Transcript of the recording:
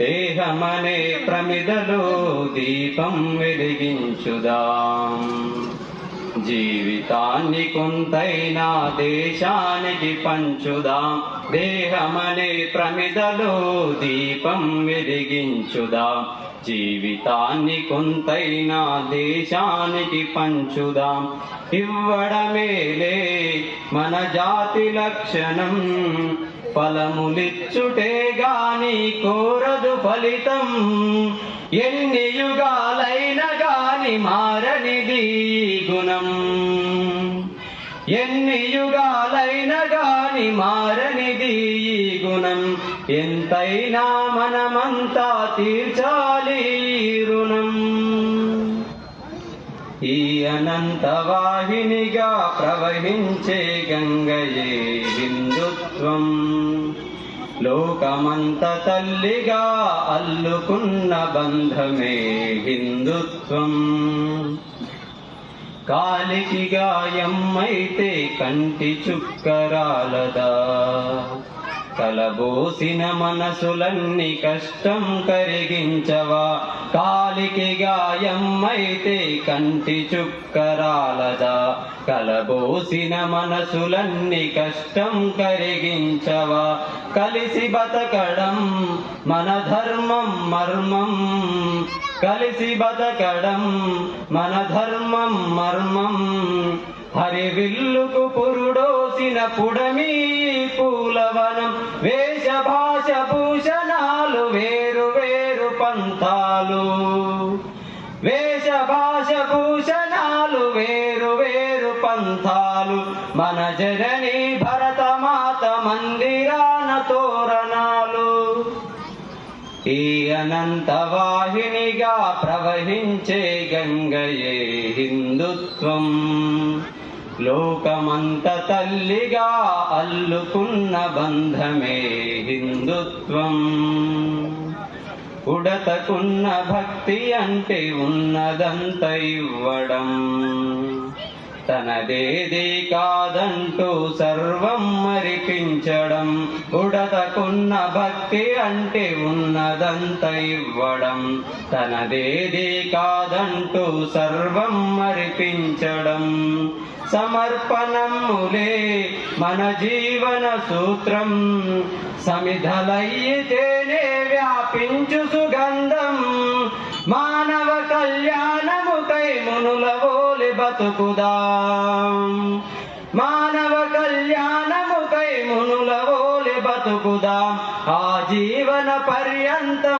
దేహమనే ప్రమిదలో దీపం వెలిగించుదాం. జీవితాన్ని కొంతైనా దేశానికి పంచుదాం. దేహమనే ప్రమిదలో దీపం వెలిగించుదాం. జీవితాన్ని కొంతైనా దేశానికి పంచుదాం. ఇవ్వడమేలే మన జాతి లక్షణం, ఫలములిచ్చుటే గాని కోరదు ఫలితం. ఎన్ని యుగాలైనా గాని మారనిది గుణం. ఎన్ని యుగాలైనా గాని మారనిది గుణం. ఎంతైనా మనమంతా తీర్చాలి రుణం. ఈ అనంత వాహినిగా ప్రవహించే గంగయే హిందుత్వం. లోకమంత తల్లిగా అల్లుకున్న బంధమే హిందుత్వం. కాలికి గాయమైతే కంటి చుక్కరాలదా, కలబోసిన మనసులన్నీ కష్టం కరిగించవా. కాలికి గాయమైతే కంటి చుక్కరాలదా, కలబోసిన మనసులన్నీ కష్టం కరిగించవా. కలిసి బతకడం మన ధర్మం మర్మం, కలిసి బతకడం మన ధర్మం మర్మం. హరివిల్లుకు పురుడోసిన పుడమి పూలవనం. వేష భాష భూషణాలు వేరు వేరు పంథాలు. వేష భాష భూషణాలు వేరు వేరు పంథాలు. మన జనని భరతమాత మందిరాన తోరణాలు. ఈ అనంత వాహినిగా ప్రవహించే గంగయే హిందుత్వం. లోకమంత తల్లిగా అల్లుకున్న బంధమే హిందుత్వం. ఉడతకున్న భక్తి అంటే ఉన్నదంత ఇవ్వడం. తనదేది కాదంటూ సర్వం మరిపించడం. ఉడతకున్న భక్తి అంటే ఉన్నదంత ఇవ్వడం. తనదేది కాదంటూ సర్వం మరిపించడం. సమర్పణములే మన జీవన సూత్రం. సమిధలయ్యితేనే వ్యాపించు సుగంధం. మానవ కళ్యాణముకై మునుల వోలె బతుకుదాం. మానవ కళ్యాణముకై మునుల వోలె బతుకుదాం. ఆ జీవన పర్యంతం